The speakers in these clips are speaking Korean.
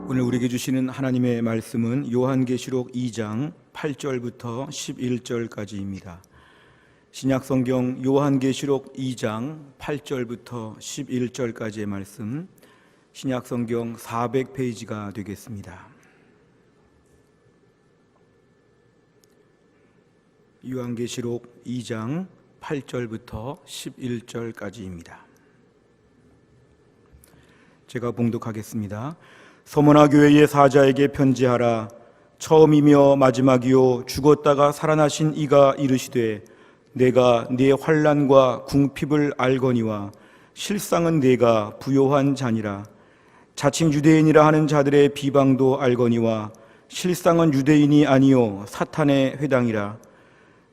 오늘 우리에게 주시는 하나님의 말씀은 요한계시록 2장 8절부터 11절까지입니다. 신약성경 요한계시록 2장 8절부터 11절까지의 말씀, 신약성경 400페이지가 되겠습니다. 요한계시록 2장 8절부터 11절까지입니다. 제가 봉독하겠습니다. 서머나 교회의 사자에게 편지하라. 처음이며 마지막이요 죽었다가 살아나신 이가 이르시되 내가 네 환난과 궁핍을 알거니와 실상은 네가 부요한 자니라. 자칭 유대인이라 하는 자들의 비방도 알거니와 실상은 유대인이 아니요 사탄의 회당이라.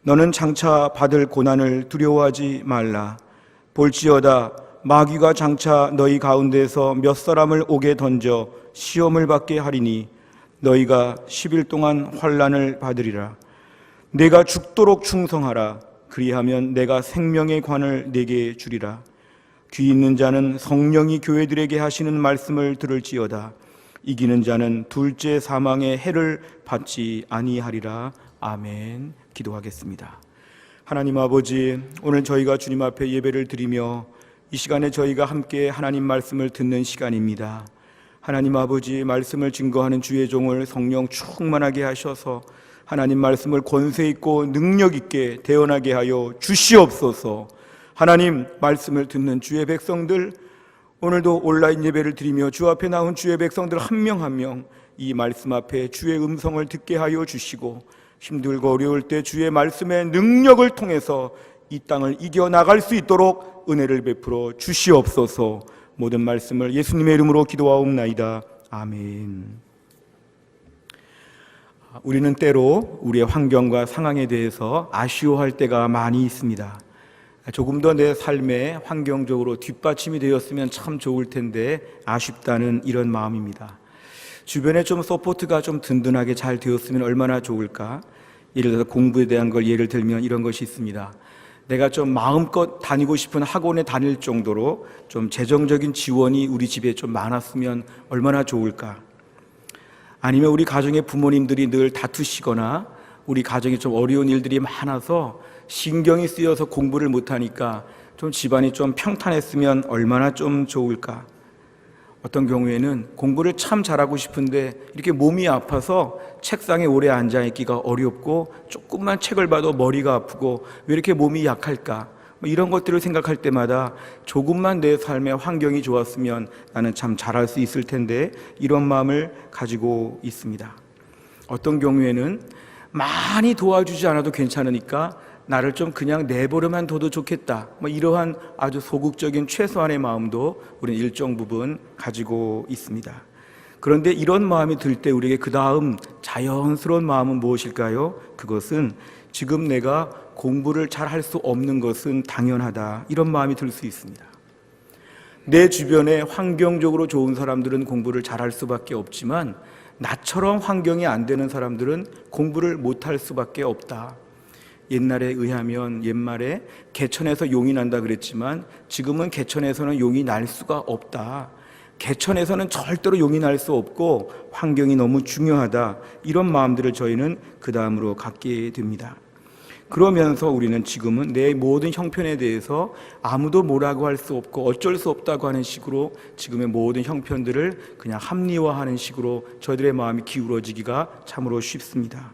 너는 장차 받을 고난을 두려워하지 말라. 볼지어다 마귀가 장차 너희 가운데서 몇 사람을 옥에 던져 시험을 받게 하리니 너희가 10일 동안 환난을 받으리라. 내가 죽도록 충성하라. 그리하면 내가 생명의 관을 네게 주리라. 귀 있는 자는 성령이 교회들에게 하시는 말씀을 들을지어다. 이기는 자는 둘째 사망의 해를 받지 아니하리라. 아멘. 기도하겠습니다. 하나님 아버지, 오늘 저희가 주님 앞에 예배를 드리며 이 시간에 저희가 함께 하나님 말씀을 듣는 시간입니다. 하나님 아버지, 말씀을 증거하는 주의 종을 성령 충만하게 하셔서 하나님 말씀을 권세 있고 능력 있게 대언하게 하여 주시옵소서. 하나님 말씀을 듣는 주의 백성들, 오늘도 온라인 예배를 드리며 주 앞에 나온 주의 백성들 한 명 한 명 이 말씀 앞에 주의 음성을 듣게 하여 주시고 힘들고 어려울 때 주의 말씀의 능력을 통해서 이 땅을 이겨나갈 수 있도록 은혜를 베풀어 주시옵소서. 모든 말씀을 예수님의 이름으로 기도하옵나이다. 아멘. 우리는 때로 우리의 환경과 상황에 대해서 아쉬워할 때가 많이 있습니다. 조금 더 내 삶에 환경적으로 뒷받침이 되었으면 참 좋을 텐데 아쉽다는 이런 마음입니다. 주변에 좀 서포트가 좀 든든하게 잘 되었으면 얼마나 좋을까. 예를 들어서 공부에 대한 걸 예를 들면 이런 것이 있습니다. 내가 좀 마음껏 다니고 싶은 학원에 다닐 정도로 좀 재정적인 지원이 우리 집에 좀 많았으면 얼마나 좋을까. 아니면 우리 가정의 부모님들이 늘 다투시거나 우리 가정에 좀 어려운 일들이 많아서 신경이 쓰여서 공부를 못하니까 좀 집안이 좀 평탄했으면 얼마나 좀 좋을까. 어떤 경우에는 공부를 참 잘하고 싶은데 이렇게 몸이 아파서 책상에 오래 앉아있기가 어렵고 조금만 책을 봐도 머리가 아프고 왜 이렇게 몸이 약할까. 이런 것들을 생각할 때마다 조금만 내 삶의 환경이 좋았으면 나는 참 잘할 수 있을 텐데 이런 마음을 가지고 있습니다. 어떤 경우에는 많이 도와주지 않아도 괜찮으니까 나를 좀 그냥 내버려만 둬도 좋겠다. 이러한 아주 소극적인 최소한의 마음도 우리는 일정 부분 가지고 있습니다. 그런데 이런 마음이 들 때 우리에게 그 다음 자연스러운 마음은 무엇일까요? 그것은 지금 내가 공부를 잘 할 수 없는 것은 당연하다. 이런 마음이 들 수 있습니다. 내 주변에 환경적으로 좋은 사람들은 공부를 잘할 수밖에 없지만 나처럼 환경이 안 되는 사람들은 공부를 못할 수밖에 없다. 옛날에 의하면 옛말에 개천에서 용이 난다 그랬지만 지금은 개천에서는 용이 날 수가 없다. 개천에서는 절대로 용이 날 수 없고 환경이 너무 중요하다. 이런 마음들을 저희는 그 다음으로 갖게 됩니다. 그러면서 우리는 지금은 내 모든 형편에 대해서 아무도 뭐라고 할 수 없고 어쩔 수 없다고 하는 식으로 지금의 모든 형편들을 그냥 합리화하는 식으로 저희들의 마음이 기울어지기가 참으로 쉽습니다.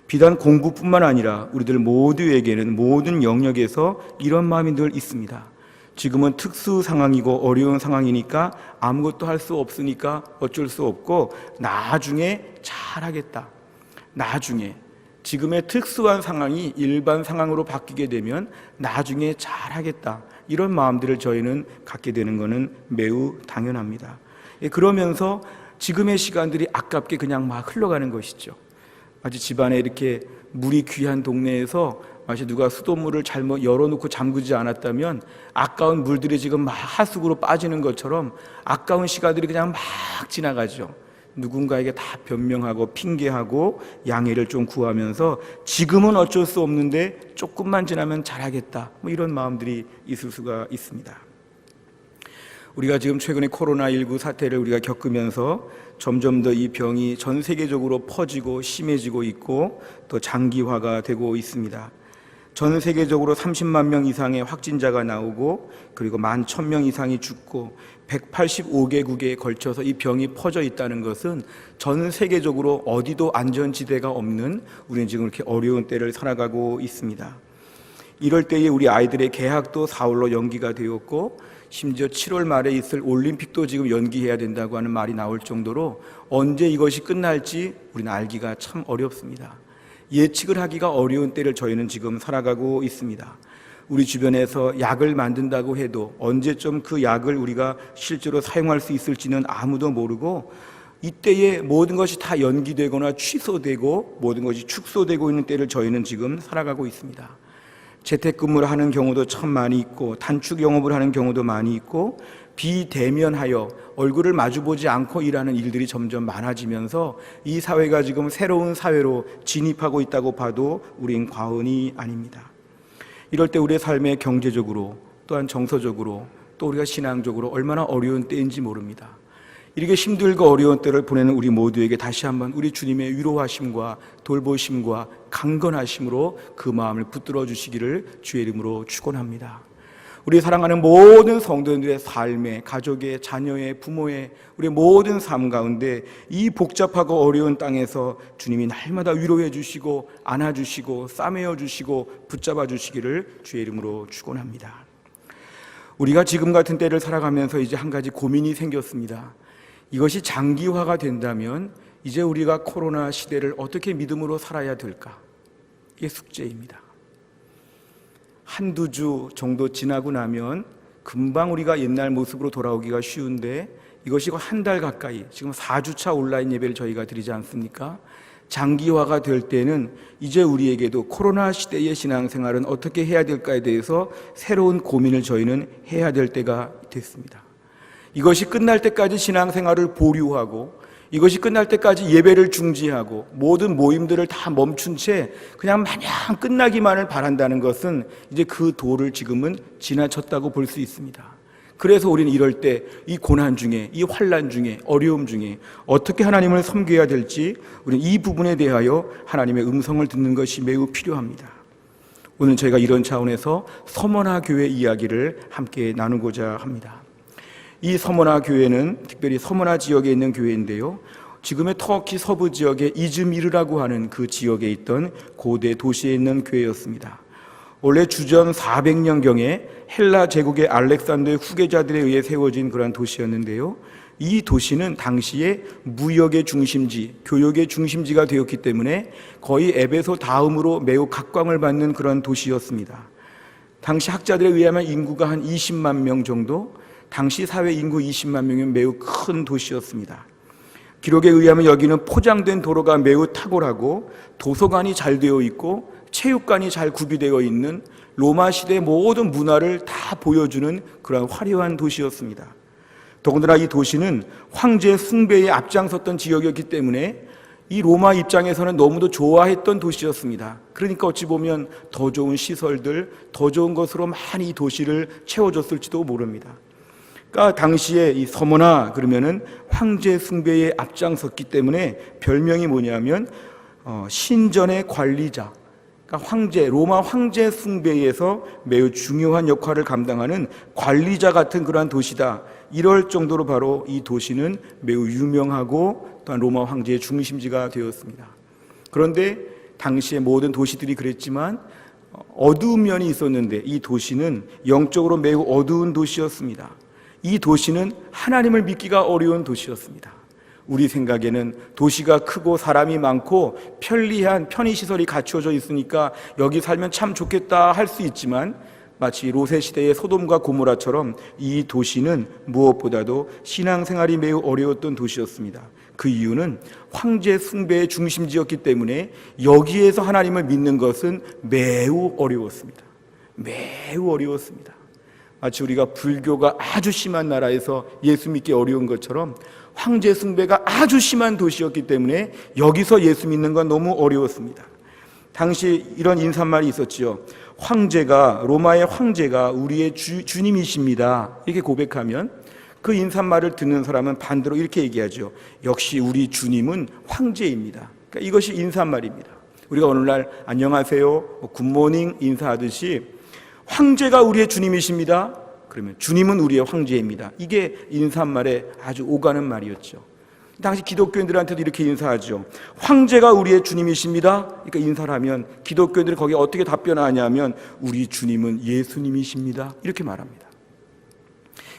비단 공부뿐만 아니라 우리들 모두에게는 모든 영역에서 이런 마음이 늘 있습니다. 지금은 특수 상황이고 어려운 상황이니까 아무것도 할 수 없으니까 어쩔 수 없고 나중에 잘하겠다. 나중에 지금의 특수한 상황이 일반 상황으로 바뀌게 되면 나중에 잘하겠다. 이런 마음들을 저희는 갖게 되는 것은 매우 당연합니다. 그러면서 지금의 시간들이 아깝게 그냥 막 흘러가는 것이죠. 마치 집안에 이렇게 물이 귀한 동네에서 마치 누가 수돗물을 잘못 열어놓고 잠그지 않았다면 아까운 물들이 지금 막 하수구로 빠지는 것처럼 아까운 시간들이 그냥 막 지나가죠. 누군가에게 다 변명하고 핑계하고 양해를 좀 구하면서 지금은 어쩔 수 없는데 조금만 지나면 잘하겠다. 이런 마음들이 있을 수가 있습니다. 우리가 지금 최근에 코로나19 사태를 우리가 겪으면서 점점 더 이 병이 전 세계적으로 퍼지고 심해지고 있고 또 장기화가 되고 있습니다. 전 세계적으로 30만 명 이상의 확진자가 나오고 그리고 11,000명 이상이 죽고 185개국에 걸쳐서 이 병이 퍼져 있다는 것은 전 세계적으로 어디도 안전지대가 없는 우리는 지금 이렇게 어려운 때를 살아가고 있습니다. 이럴 때에 우리 아이들의 개학도 4월로 연기가 되었고 심지어 7월 말에 있을 올림픽도 지금 연기해야 된다고 하는 말이 나올 정도로 언제 이것이 끝날지 우리는 알기가 참 어렵습니다. 예측을 하기가 어려운 때를 저희는 지금 살아가고 있습니다. 우리 주변에서 약을 만든다고 해도 언제쯤 그 약을 우리가 실제로 사용할 수 있을지는 아무도 모르고 이때에 모든 것이 다 연기되거나 취소되고 모든 것이 축소되고 있는 때를 저희는 지금 살아가고 있습니다. 재택근무를 하는 경우도 참 많이 있고 단축 영업을 하는 경우도 많이 있고 비대면하여 얼굴을 마주보지 않고 일하는 일들이 점점 많아지면서 이 사회가 지금 새로운 사회로 진입하고 있다고 봐도 우린 과언이 아닙니다. 이럴 때 우리의 삶의 경제적으로 또한 정서적으로 또 우리가 신앙적으로 얼마나 어려운 때인지 모릅니다. 이렇게 힘들고 어려운 때를 보내는 우리 모두에게 다시 한번 우리 주님의 위로하심과 돌보심과 강건하심으로 그 마음을 붙들어 주시기를 주의 이름으로 축원합니다. 우리 사랑하는 모든 성도들의 삶에, 가족의, 자녀의, 부모의 우리 모든 삶 가운데 이 복잡하고 어려운 땅에서 주님이 날마다 위로해 주시고 안아주시고 싸매어 주시고 붙잡아 주시기를 주의 이름으로 축원합니다. 우리가 지금 같은 때를 살아가면서 이제 한 가지 고민이 생겼습니다. 이것이 장기화가 된다면 이제 우리가 코로나 시대를 어떻게 믿음으로 살아야 될까? 이게 숙제입니다. 한두 주 정도 지나고 나면 금방 우리가 옛날 모습으로 돌아오기가 쉬운데 이것이 한 달 가까이 지금 4주차 온라인 예배를 저희가 드리지 않습니까? 장기화가 될 때는 이제 우리에게도 코로나 시대의 신앙생활은 어떻게 해야 될까에 대해서 새로운 고민을 저희는 해야 될 때가 됐습니다. 이것이 끝날 때까지 신앙생활을 보류하고 이것이 끝날 때까지 예배를 중지하고 모든 모임들을 다 멈춘 채 그냥 마냥 끝나기만을 바란다는 것은 이제 그 도를 지금은 지나쳤다고 볼 수 있습니다. 그래서 우리는 이럴 때 이 고난 중에 이 환난 중에 어려움 중에 어떻게 하나님을 섬겨야 될지 우리는 이 부분에 대하여 하나님의 음성을 듣는 것이 매우 필요합니다. 오늘 저희가 이런 차원에서 서머나 교회 이야기를 함께 나누고자 합니다. 이 서머나 교회는 특별히 서머나 지역에 있는 교회인데요, 지금의 터키 서부 지역의 이즈미르라고 하는 그 지역에 있던 고대 도시에 있는 교회였습니다. 원래 주전 400년경에 헬라 제국의 알렉산더의 후계자들에 의해 세워진 그런 도시였는데요, 이 도시는 당시에 무역의 중심지, 교역의 중심지가 되었기 때문에 거의 에베소 다음으로 매우 각광을 받는 그런 도시였습니다. 당시 학자들에 의하면 인구가 한 20만 명 정도, 당시 사회 인구 20만 명이면 매우 큰 도시였습니다. 기록에 의하면 여기는 포장된 도로가 매우 탁월하고 도서관이 잘 되어 있고 체육관이 잘 구비되어 있는 로마 시대의 모든 문화를 다 보여주는 그런 화려한 도시였습니다. 더군다나 이 도시는 황제 숭배에 앞장섰던 지역이었기 때문에 이 로마 입장에서는 너무도 좋아했던 도시였습니다. 그러니까 어찌 보면 더 좋은 시설들, 더 좋은 것으로 많이 이 도시를 채워줬을지도 모릅니다. 그러니까 당시에 이 서머나 그러면은 황제 숭배에 앞장섰기 때문에 별명이 뭐냐면 신전의 관리자, 그러니까 황제, 로마 황제 숭배에서 매우 중요한 역할을 감당하는 관리자 같은 그러한 도시다. 이럴 정도로 바로 이 도시는 매우 유명하고 또한 로마 황제의 중심지가 되었습니다. 그런데 당시의 모든 도시들이 그랬지만 어두운 면이 있었는데 이 도시는 영적으로 매우 어두운 도시였습니다. 이 도시는 하나님을 믿기가 어려운 도시였습니다. 우리 생각에는 도시가 크고 사람이 많고 편리한 편의시설이 갖추어져 있으니까 여기 살면 참 좋겠다 할 수 있지만 마치 롯의 시대의 소돔과 고모라처럼 이 도시는 무엇보다도 신앙생활이 매우 어려웠던 도시였습니다. 그 이유는 황제 숭배의 중심지였기 때문에 여기에서 하나님을 믿는 것은 매우 어려웠습니다. 매우 어려웠습니다. 마치 우리가 불교가 아주 심한 나라에서 예수 믿기 어려운 것처럼 황제 숭배가 아주 심한 도시였기 때문에 여기서 예수 믿는 건 너무 어려웠습니다. 당시 이런 인사말이 있었지요. 로마의 황제가 우리의 주님이십니다. 이렇게 고백하면 그 인사말을 듣는 사람은 반대로 이렇게 얘기하죠. 역시 우리 주님은 황제입니다. 그러니까 이것이 인사말입니다. 우리가 오늘날 안녕하세요, 굿모닝 인사하듯이 황제가 우리의 주님이십니다. 그러면 주님은 우리의 황제입니다. 이게 인사말에 아주 오가는 말이었죠. 당시 기독교인들한테도 이렇게 인사하죠. 황제가 우리의 주님이십니다. 그러니까 인사를 하면 기독교인들이 거기에 어떻게 답변하냐면 우리 주님은 예수님이십니다. 이렇게 말합니다.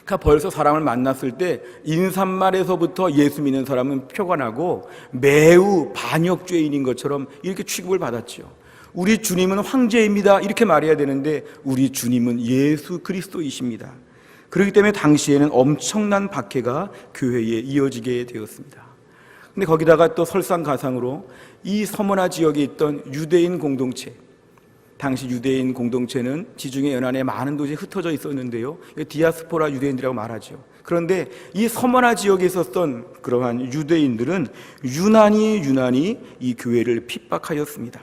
그러니까 벌써 사람을 만났을 때 인사말에서부터 예수 믿는 사람은 표가 나고 매우 반역죄인인 것처럼 이렇게 취급을 받았죠. 우리 주님은 황제입니다. 이렇게 말해야 되는데 우리 주님은 예수 그리스도이십니다. 그렇기 때문에 당시에는 엄청난 박해가 교회에 이어지게 되었습니다. 근데 거기다가 또 설상가상으로 이 서머나 지역에 있던 유대인 공동체, 당시 유대인 공동체는 지중해 연안에 많은 도시에 흩어져 있었는데요, 디아스포라 유대인들이라고 말하죠. 그런데 이 서머나 지역에 있었던 그러한 유대인들은 유난히 이 교회를 핍박하였습니다.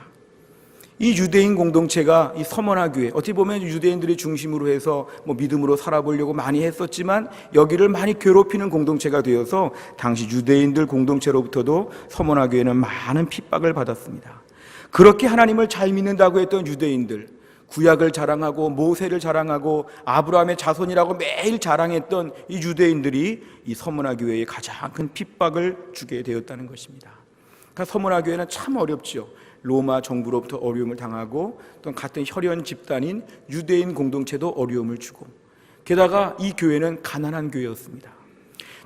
이 유대인 공동체가 이 서머나 교회, 어떻게 보면 유대인들이 중심으로 해서 믿음으로 살아보려고 많이 했었지만 여기를 많이 괴롭히는 공동체가 되어서 당시 유대인들 공동체로부터도 서머나 교회는 많은 핍박을 받았습니다. 그렇게 하나님을 잘 믿는다고 했던 유대인들, 구약을 자랑하고 모세를 자랑하고 아브라함의 자손이라고 매일 자랑했던 이 유대인들이 이 서머나 교회에 가장 큰 핍박을 주게 되었다는 것입니다. 그러니까 서머나 교회는 참 어렵죠. 로마 정부로부터 어려움을 당하고 또 같은 혈연 집단인 유대인 공동체도 어려움을 주고, 게다가 이 교회는 가난한 교회였습니다.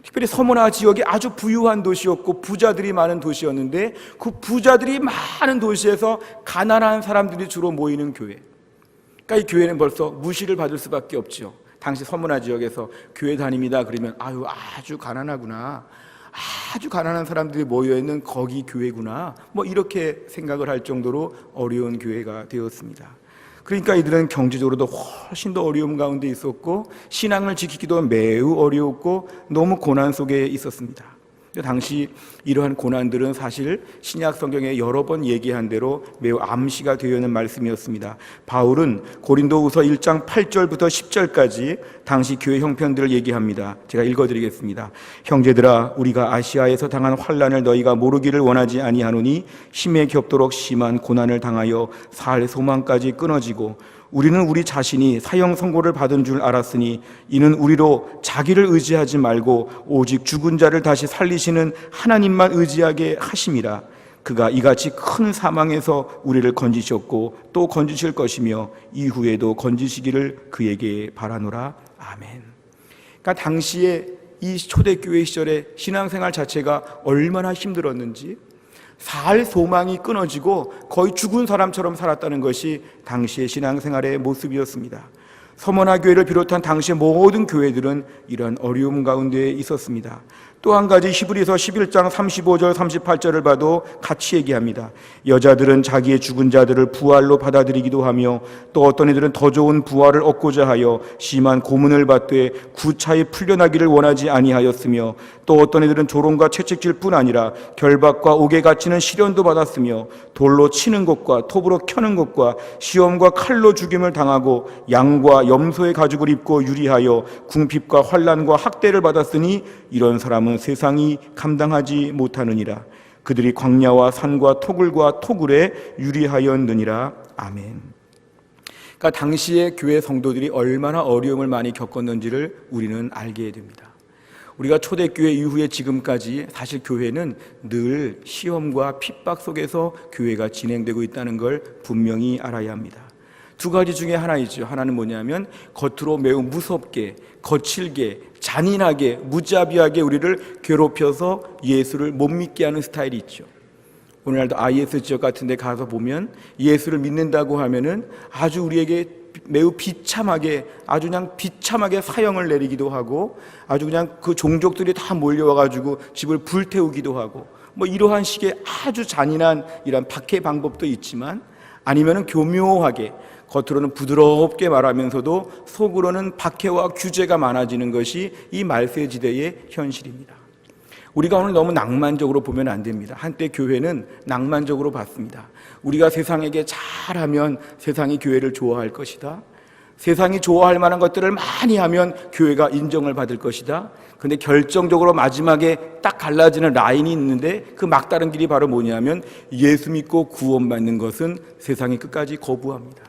특별히 서머나 지역이 아주 부유한 도시였고 부자들이 많은 도시였는데 그 부자들이 많은 도시에서 가난한 사람들이 주로 모이는 교회. 그러니까 이 교회는 벌써 무시를 받을 수밖에 없죠. 당시 서머나 지역에서 교회 다닙니다 그러면 아주 가난하구나, 아주 가난한 사람들이 모여있는 거기 교회구나, 이렇게 생각을 할 정도로 어려운 교회가 되었습니다. 그러니까 이들은 경제적으로도 훨씬 더 어려움 가운데 있었고 신앙을 지키기도 매우 어려웠고 너무 고난 속에 있었습니다. 당시 이러한 고난들은 사실 신약 성경에 여러 번 얘기한 대로 매우 암시가 되어 있는 말씀이었습니다. 바울은 고린도후서 1장 8절부터 10절까지 당시 교회 형편들을 얘기합니다. 제가 읽어드리겠습니다. 형제들아, 우리가 아시아에서 당한 환난을 너희가 모르기를 원하지 아니하노니 힘에 겹도록 심한 고난을 당하여 살 소망까지 끊어지고 우리는 우리 자신이 사형 선고를 받은 줄 알았으니 이는 우리로 자기를 의지하지 말고 오직 죽은 자를 다시 살리시는 하나님만 의지하게 하심이라. 그가 이같이 큰 사망에서 우리를 건지셨고 또 건지실 것이며 이후에도 건지시기를 그에게 바라노라. 아멘. 그러니까 당시에 이 초대교회 시절의 신앙생활 자체가 얼마나 힘들었는지, 살 소망이 끊어지고 거의 죽은 사람처럼 살았다는 것이 당시의 신앙생활의 모습이었습니다. 서머나 교회를 비롯한 당시의 모든 교회들은 이러한 어려움 가운데 있었습니다. 또 한 가지 히브리서 11장 35절 38절을 봐도 같이 얘기합니다. 여자들은 자기의 죽은 자들을 부활로 받아들이기도 하며 또 어떤 이들은 더 좋은 부활을 얻고자 하여 심한 고문을 받되 구차히 풀려나기를 원하지 아니하였으며 또 어떤 이들은 조롱과 채찍질 뿐 아니라 결박과 옥에 갇히는 시련도 받았으며 돌로 치는 것과 톱으로 켜는 것과 시험과 칼로 죽임을 당하고 양과 염소의 가죽을 입고 유리하여 궁핍과 환난과 학대를 받았으니 이런 사람은 세상이 감당하지 못하느니라. 그들이 광야와 산과 토굴과 토굴에 유리하였느니라. 아멘. 그러니까 당시의 교회 성도들이 얼마나 어려움을 많이 겪었는지를 우리는 알게 됩니다. 우리가 초대교회 이후에 지금까지 사실 교회는 늘 시험과 핍박 속에서 교회가 진행되고 있다는 걸 분명히 알아야 합니다. 두 가지 중에 하나이죠. 하나는 뭐냐면 겉으로 매우 무섭게, 거칠게, 잔인하게, 무자비하게 우리를 괴롭혀서 예수를 못 믿게 하는 스타일이 있죠. 오늘날도 IS 지역 같은 데 가서 보면 예수를 믿는다고 하면은 아주 우리에게 매우 비참하게, 아주 그냥 비참하게 사형을 내리기도 하고 아주 그냥 그 종족들이 다 몰려와가지고 집을 불태우기도 하고 이러한 식의 아주 잔인한 이런 박해 방법도 있지만, 아니면은 교묘하게 겉으로는 부드럽게 말하면서도 속으로는 박해와 규제가 많아지는 것이 이 말세지대의 현실입니다. 우리가 오늘 너무 낭만적으로 보면 안 됩니다. 한때 교회는 낭만적으로 봤습니다. 우리가 세상에게 잘하면 세상이 교회를 좋아할 것이다. 세상이 좋아할 만한 것들을 많이 하면 교회가 인정을 받을 것이다. 근데 결정적으로 마지막에 딱 갈라지는 라인이 있는데 그 막다른 길이 바로 뭐냐면 예수 믿고 구원받는 것은 세상이 끝까지 거부합니다.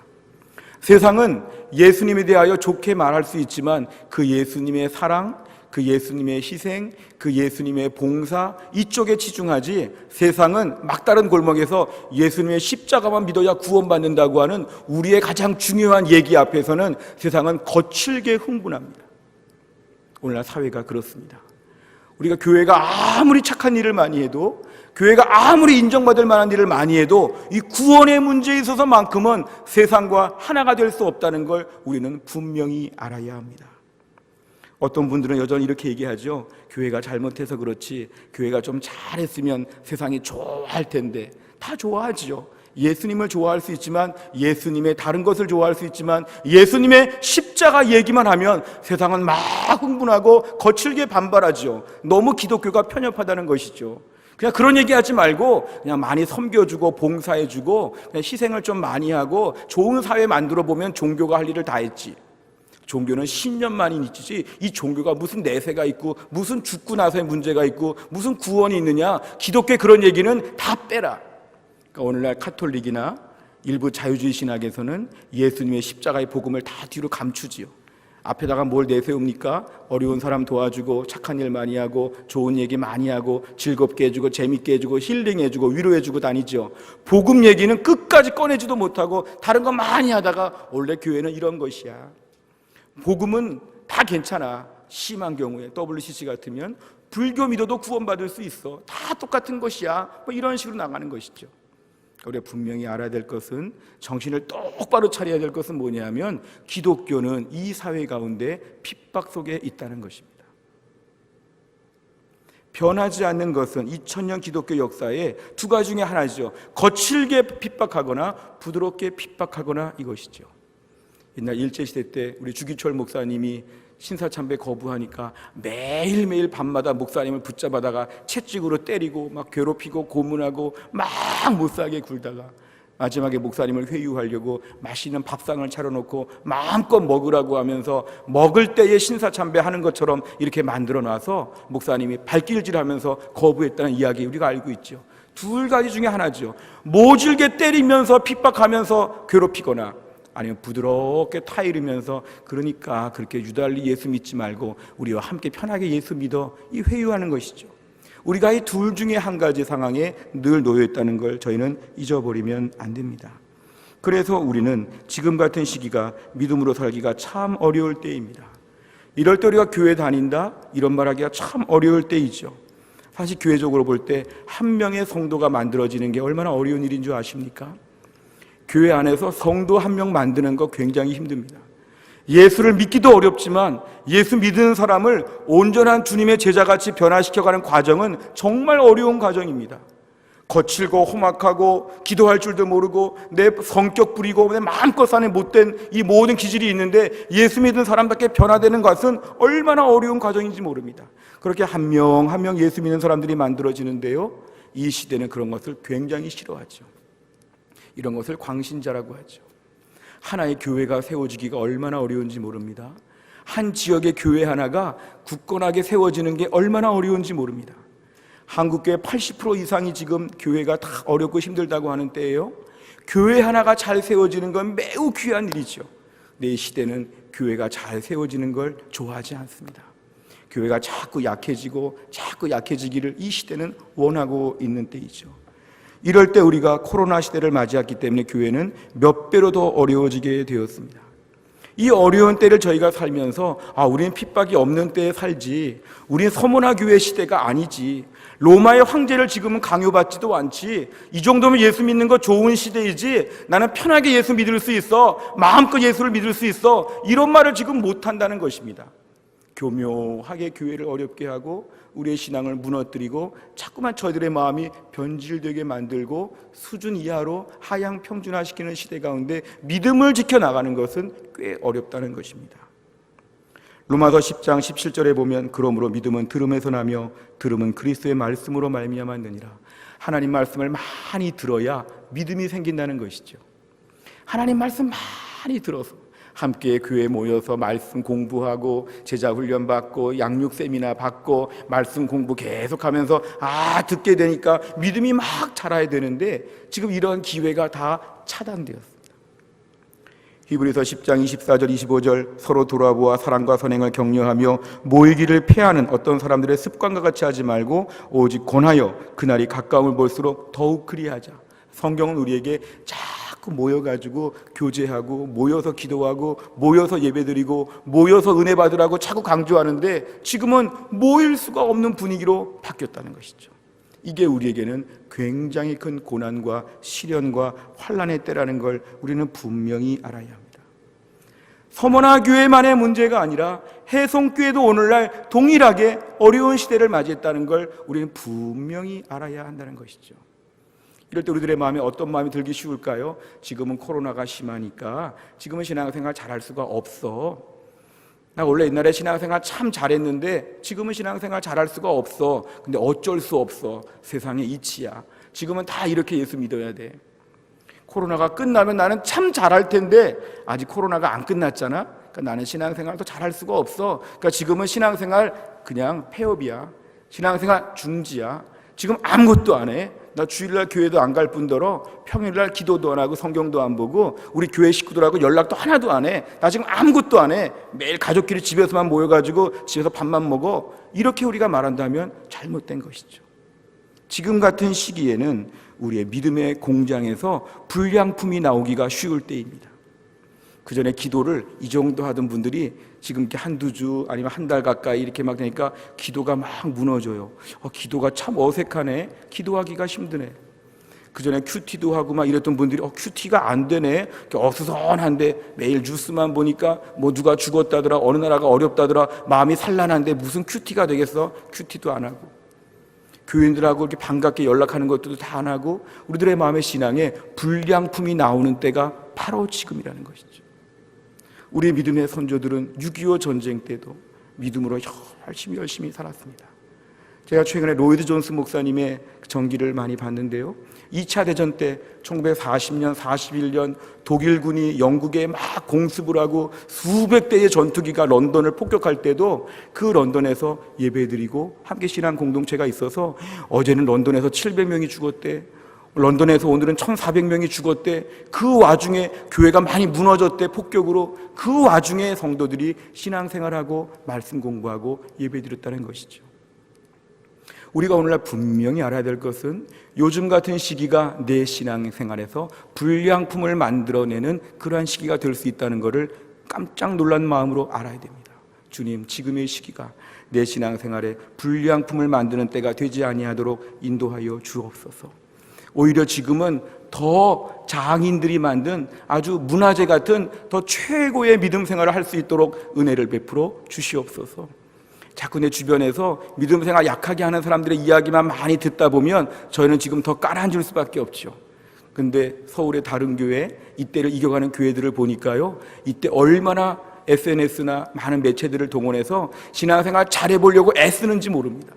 세상은 예수님에 대하여 좋게 말할 수 있지만 그 예수님의 사랑, 그 예수님의 희생, 그 예수님의 봉사 이쪽에 치중하지, 세상은 막다른 골목에서 예수님의 십자가만 믿어야 구원받는다고 하는 우리의 가장 중요한 얘기 앞에서는 세상은 거칠게 흥분합니다. 오늘날 사회가 그렇습니다. 우리가 교회가 아무리 착한 일을 많이 해도, 교회가 아무리 인정받을 만한 일을 많이 해도 이 구원의 문제에 있어서만큼은 세상과 하나가 될 수 없다는 걸 우리는 분명히 알아야 합니다. 어떤 분들은 여전히 이렇게 얘기하죠. 교회가 잘못해서 그렇지, 교회가 좀 잘했으면 세상이 좋아할 텐데. 다 좋아하죠. 예수님을 좋아할 수 있지만, 예수님의 다른 것을 좋아할 수 있지만, 예수님의 십자가 얘기만 하면 세상은 막 흥분하고 거칠게 반발하죠. 너무 기독교가 편협하다는 것이죠. 그냥 그런 얘기하지 말고 그냥 많이 섬겨주고 봉사해주고 그냥 희생을 좀 많이 하고 좋은 사회 만들어 보면 종교가 할 일을 다 했지. 종교는 신념만이 있지, 이 종교가 무슨 내세가 있고 무슨 죽고 나서의 문제가 있고 무슨 구원이 있느냐, 기독교의 그런 얘기는 다 빼라. 그러니까 오늘날 카톨릭이나 일부 자유주의 신학에서는 예수님의 십자가의 복음을 다 뒤로 감추지요. 앞에다가 뭘 내세웁니까? 어려운 사람 도와주고 착한 일 많이 하고 좋은 얘기 많이 하고 즐겁게 해주고 재밌게 해주고 힐링해주고 위로해주고 다니죠. 복음 얘기는 끝까지 꺼내지도 못하고 다른 거 많이 하다가 원래 교회는 이런 것이야. 복음은 다 괜찮아. 심한 경우에 WCC 같으면 불교 믿어도 구원받을 수 있어. 다 똑같은 것이야. 뭐 이런 식으로 나가는 것이죠. 우리가 분명히 알아야 될 것은, 정신을 똑바로 차려야 될 것은 뭐냐면 기독교는 이 사회 가운데 핍박 속에 있다는 것입니다. 변하지 않는 것은 2000년 기독교 역사의 두 가지 중에 하나죠. 거칠게 핍박하거나 부드럽게 핍박하거나 이것이죠. 옛날 일제시대 때 우리 주기철 목사님이 신사참배 거부하니까 매일매일 밤마다 목사님을 붙잡아다가 채찍으로 때리고 막 괴롭히고 고문하고 막 못살게 굴다가 마지막에 목사님을 회유하려고 맛있는 밥상을 차려놓고 마음껏 먹으라고 하면서 먹을 때에 신사참배하는 것처럼 이렇게 만들어놔서 목사님이 발길질하면서 거부했다는 이야기 우리가 알고 있죠. 두 가지 중에 하나죠. 모질게 때리면서 핍박하면서 괴롭히거나, 아니면 부드럽게 타이르면서 그러니까 그렇게 유달리 예수 믿지 말고 우리와 함께 편하게 예수 믿어, 이 회유하는 것이죠. 우리가 이 둘 중에 한 가지 상황에 늘 놓여 있다는 걸 저희는 잊어버리면 안 됩니다. 그래서 우리는 지금 같은 시기가 믿음으로 살기가 참 어려울 때입니다. 이럴 때 우리가 교회 다닌다 이런 말하기가 참 어려울 때이죠. 사실 교회적으로 볼 때 한 명의 성도가 만들어지는 게 얼마나 어려운 일인 줄 아십니까? 교회 안에서 성도 한 명 만드는 거 굉장히 힘듭니다. 예수를 믿기도 어렵지만 예수 믿는 사람을 온전한 주님의 제자같이 변화시켜가는 과정은 정말 어려운 과정입니다. 거칠고 험악하고 기도할 줄도 모르고 내 성격 부리고 내 마음껏 사는 못된 이 모든 기질이 있는데 예수 믿는 사람답게 변화되는 것은 얼마나 어려운 과정인지 모릅니다. 그렇게 한 명 한 명 예수 믿는 사람들이 만들어지는데요, 이 시대는 그런 것을 굉장히 싫어하죠. 이런 것을 광신자라고 하죠. 하나의 교회가 세워지기가 얼마나 어려운지 모릅니다. 한 지역의 교회 하나가 굳건하게 세워지는 게 얼마나 어려운지 모릅니다. 한국교회 80% 이상이 지금 교회가 다 어렵고 힘들다고 하는 때예요. 교회 하나가 잘 세워지는 건 매우 귀한 일이죠. 근데 이 시대는 교회가 잘 세워지는 걸 좋아하지 않습니다. 교회가 자꾸 약해지기를 이 시대는 원하고 있는 때이죠. 이럴 때 우리가 코로나 시대를 맞이했기 때문에 교회는 몇 배로 더 어려워지게 되었습니다. 이 어려운 때를 저희가 살면서 우리는 핍박이 없는 때에 살지, 우리는 서문화 교회 시대가 아니지, 로마의 황제를 지금은 강요받지도 않지, 이 정도면 예수 믿는 거 좋은 시대이지, 나는 편하게 예수 믿을 수 있어, 마음껏 예수를 믿을 수 있어, 이런 말을 지금 못한다는 것입니다. 교묘하게 교회를 어렵게 하고 우리의 신앙을 무너뜨리고 자꾸만 저희들의 마음이 변질되게 만들고 수준 이하로 하향 평준화시키는 시대 가운데 믿음을 지켜나가는 것은 꽤 어렵다는 것입니다. 로마서 10장 17절에 보면 그러므로 믿음은 들음에서 나며 들음은 그리스도의 말씀으로 말미암아 느니라. 하나님 말씀을 많이 들어야 믿음이 생긴다는 것이죠. 하나님 말씀 많이 들어서 함께 교회에 모여서 말씀 공부하고 제자 훈련 받고 양육 세미나 받고 말씀 공부 계속하면서 듣게 되니까 믿음이 막 자라야 되는데 지금 이런 기회가 다 차단되었습니다. 히브리서 10장 24절 25절 서로 돌아보아 사랑과 선행을 격려하며 모이기를 피하는 어떤 사람들의 습관과 같이 하지 말고 오직 권하여 그날이 가까움을 볼수록 더욱 그리하자. 성경은 우리에게 자꾸 모여가지고 교제하고 모여서 기도하고 모여서 예배드리고 모여서 은혜 받으라고 자꾸 강조하는데 지금은 모일 수가 없는 분위기로 바뀌었다는 것이죠. 이게 우리에게는 굉장히 큰 고난과 시련과 환난의 때라는 걸 우리는 분명히 알아야 합니다. 서머나 교회만의 문제가 아니라 해송교회도 오늘날 동일하게 어려운 시대를 맞이했다는 걸 우리는 분명히 알아야 한다는 것이죠. 이럴 때 우리들의 마음에 어떤 마음이 들기 쉬울까요? 지금은 코로나가 심하니까 지금은 신앙생활 잘할 수가 없어. 나 원래 옛날에 신앙생활 참 잘했는데 지금은 신앙생활 잘할 수가 없어. 근데 어쩔 수 없어. 세상의 이치야. 지금은 다 이렇게 예수 믿어야 돼. 코로나가 끝나면 나는 참 잘할 텐데 아직 코로나가 안 끝났잖아. 그러니까 나는 신앙생활도 잘할 수가 없어. 그러니까 지금은 신앙생활 그냥 폐업이야. 신앙생활 중지야. 지금 아무것도 안 해. 나 주일날 교회도 안 갈 뿐더러 평일날 기도도 안 하고 성경도 안 보고 우리 교회 식구들하고 연락도 하나도 안 해. 나 지금 아무것도 안 해. 매일 가족끼리 집에서만 모여가지고 집에서 밥만 먹어. 이렇게 우리가 말한다면 잘못된 것이죠. 지금 같은 시기에는 우리의 믿음의 공장에서 불량품이 나오기가 쉬울 때입니다. 그 전에 기도를 이 정도 하던 분들이 지금 이렇게 한두 주 아니면 한 달 가까이 이렇게 막 되니까 기도가 막 무너져요. 기도가 참 어색하네. 기도하기가 힘드네. 그 전에 큐티도 하고 막 이랬던 분들이 큐티가 안 되네. 어수선한데 매일 뉴스만 보니까 뭐 누가 죽었다더라, 어느 나라가 어렵다더라, 마음이 산란한데 무슨 큐티가 되겠어? 큐티도 안 하고. 교인들하고 이렇게 반갑게 연락하는 것도 다 안 하고 우리들의 마음의 신앙에 불량품이 나오는 때가 바로 지금이라는 것이죠. 우리 믿음의 선조들은 6.25 전쟁 때도 믿음으로 열심히 살았습니다. 제가 최근에 로이드 존스 목사님의 전기를 많이 봤는데요. 2차 대전 때 1940년, 41년 독일군이 영국에 막 공습을 하고 수백 대의 전투기가 런던을 폭격할 때도 그 런던에서 예배드리고 함께 신앙 공동체가 있어서 어제는 런던에서 700명이 죽었대. 런던에서 오늘은 1,400명이 죽었대. 그 와중에 교회가 많이 무너졌대, 폭격으로. 그 와중에 성도들이 신앙생활하고 말씀 공부하고 예배드렸다는 것이죠. 우리가 오늘날 분명히 알아야 될 것은 요즘 같은 시기가 내 신앙생활에서 불량품을 만들어내는 그러한 시기가 될 수 있다는 것을 깜짝 놀란 마음으로 알아야 됩니다. 주님, 지금의 시기가 내 신앙생활에 불량품을 만드는 때가 되지 아니하도록 인도하여 주옵소서. 오히려 지금은 더 장인들이 만든 아주 문화재 같은 더 최고의 믿음 생활을 할 수 있도록 은혜를 베풀어 주시옵소서. 자꾸 내 주변에서 믿음 생활 약하게 하는 사람들의 이야기만 많이 듣다 보면 저희는 지금 더 가라앉을 수밖에 없죠. 근데 서울의 다른 교회, 이때를 이겨가는 교회들을 보니까요, 이때 얼마나 SNS나 많은 매체들을 동원해서 신앙생활 잘해보려고 애쓰는지 모릅니다.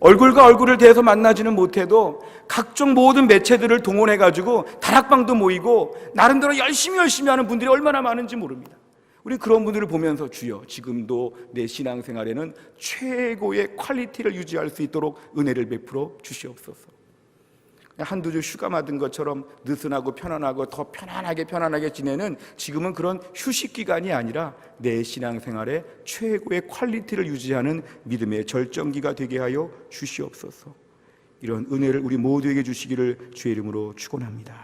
얼굴과 얼굴을 대해서 만나지는 못해도 각종 모든 매체들을 동원해가지고 다락방도 모이고 나름대로 열심히 하는 분들이 얼마나 많은지 모릅니다. 우리 그런 분들을 보면서 주여, 지금도 내 신앙생활에는 최고의 퀄리티를 유지할 수 있도록 은혜를 베풀어 주시옵소서. 한두 주 휴가 맞은 것처럼 느슨하고 편안하고 더 편안하게 지내는 지금은 그런 휴식 기간이 아니라 내 신앙생활에 최고의 퀄리티를 유지하는 믿음의 절정기가 되게 하여 주시옵소서. 이런 은혜를 우리 모두에게 주시기를 주의 이름으로 축원합니다.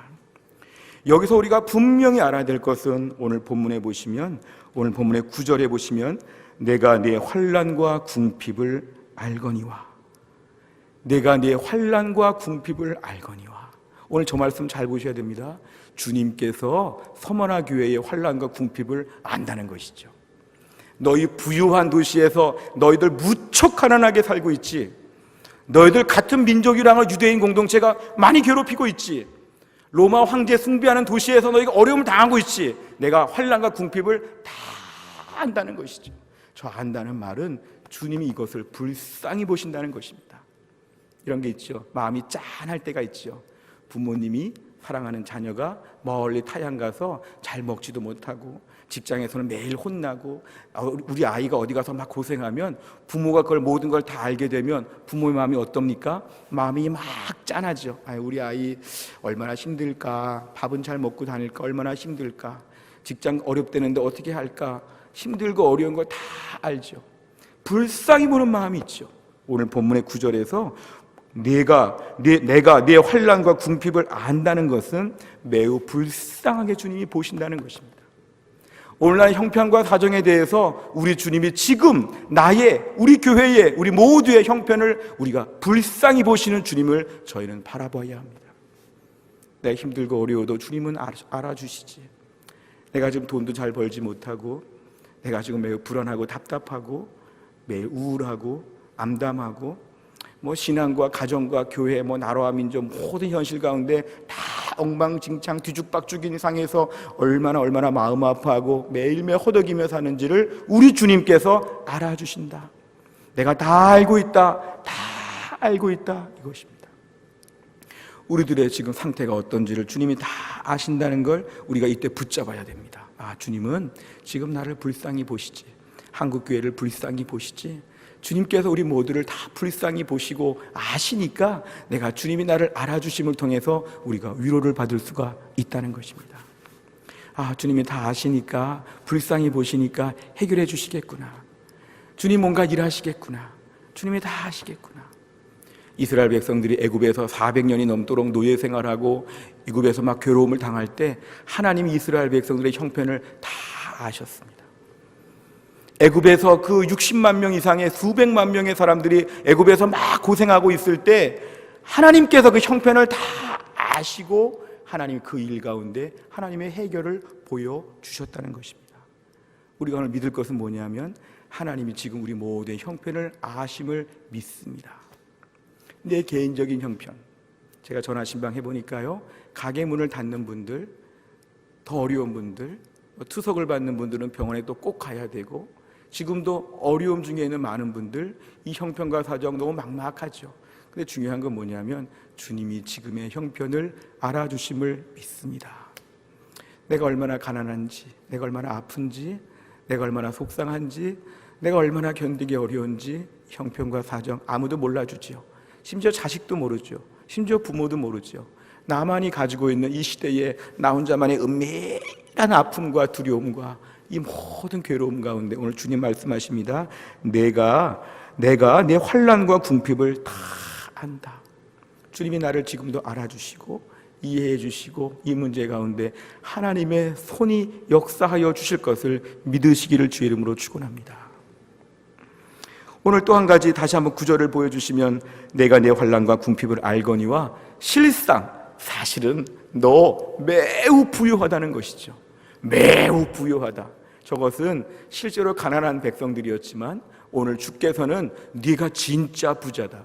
여기서 우리가 분명히 알아야 될 것은 오늘 본문에 보시면, 오늘 본문의 9절에 보시면 내가 네 환난과 궁핍을 알거니와, 내가 네 환난과 궁핍을 알거니와. 오늘 저 말씀 잘 보셔야 됩니다. 주님께서 서머나 교회의 환난과 궁핍을 안다는 것이죠. 너희 부유한 도시에서 너희들 무척 가난하게 살고 있지. 너희들 같은 민족이랑은 유대인 공동체가 많이 괴롭히고 있지. 로마 황제 숭배하는 도시에서 너희가 어려움을 당하고 있지. 내가 환난과 궁핍을 다 안다는 것이죠. 저 안다는 말은 주님이 이것을 불쌍히 보신다는 것입니다. 이런 게 있죠. 마음이 짠할 때가 있죠. 부모님이 사랑하는 자녀가 멀리 타양 가서 잘 먹지도 못하고 직장에서는 매일 혼나고 우리 아이가 어디 가서 막 고생하면 부모가 그걸 모든 걸 다 알게 되면 부모의 마음이 어떻습니까? 마음이 막 짠하죠. 우리 아이 얼마나 힘들까? 밥은 잘 먹고 다닐까? 얼마나 힘들까? 직장 어렵다는데 어떻게 할까? 힘들고 어려운 걸 다 알죠. 불쌍히 보는 마음이 있죠. 오늘 본문의 9절에서 내가 내 환난과 궁핍을 안다는 것은 매우 불쌍하게 주님이 보신다는 것입니다. 오늘날 형편과 사정에 대해서 우리 주님이 지금 우리 교회의 우리 모두의 형편을 우리가 불쌍히 보시는 주님을 저희는 바라봐야 합니다. 내가 힘들고 어려워도 주님은 알아주시지. 내가 지금 돈도 잘 벌지 못하고 내가 지금 매우 불안하고 답답하고 매일 우울하고 암담하고 신앙과 가정과 교회 나라와 민족 모든 현실 가운데 다 엉망진창 뒤죽박죽인 상에서 얼마나 마음 아파하고 매일매일 허덕이며 사는지를 우리 주님께서 알아주신다. 내가 다 알고 있다. 이것입니다. 우리들의 지금 상태가 어떤지를 주님이 다 아신다는 걸 우리가 이때 붙잡아야 됩니다. 주님은 지금 나를 불쌍히 보시지. 한국교회를 불쌍히 보시지. 주님께서 우리 모두를 다 불쌍히 보시고 아시니까 내가 주님이 나를 알아주심을 통해서 우리가 위로를 받을 수가 있다는 것입니다. 주님이 다 아시니까 불쌍히 보시니까 해결해 주시겠구나. 주님 뭔가 일하시겠구나. 주님이 다 아시겠구나. 이스라엘 백성들이 애굽에서 400년이 넘도록 노예 생활하고 애굽에서 막 괴로움을 당할 때 하나님이 이스라엘 백성들의 형편을 다 아셨습니다. 애굽에서 그 60만 명 이상의 수백만 명의 사람들이 애굽에서 막 고생하고 있을 때 하나님께서 그 형편을 다 아시고 하나님이 그 일 가운데 하나님의 해결을 보여주셨다는 것입니다. 우리가 오늘 믿을 것은 뭐냐면 하나님이 지금 우리 모두의 형편을 아심을 믿습니다. 내 개인적인 형편, 제가 전화신방 해보니까요, 가게 문을 닫는 분들, 더 어려운 분들, 투석을 받는 분들은 병원에 또 꼭 가야 되고 지금도 어려움 중에 있는 많은 분들 이 형편과 사정 너무 막막하죠. 근데 중요한 건 뭐냐면 주님이 지금의 형편을 알아주심을 믿습니다. 내가 얼마나 가난한지, 내가 얼마나 아픈지, 내가 얼마나 속상한지, 내가 얼마나 견디기 어려운지 형편과 사정 아무도 몰라주지요. 심지어 자식도 모르죠. 심지어 부모도 모르죠. 나만이 가지고 있는 이 시대에 나 혼자만의 은밀한 아픔과 두려움과 이 모든 괴로움 가운데 오늘 주님 말씀하십니다. 내가 내 환난과 궁핍을 다 안다. 주님이 나를 지금도 알아주시고 이해해 주시고 이 문제 가운데 하나님의 손이 역사하여 주실 것을 믿으시기를 주의 이름으로 축원합니다. 오늘 또 한 가지 다시 한번 구절을 보여주시면 내가 내 환난과 궁핍을 알거니와 실상 사실은 너 매우 부유하다는 것이죠. 매우 부유하다. 저것은 실제로 가난한 백성들이었지만 오늘 주께서는 네가 진짜 부자다.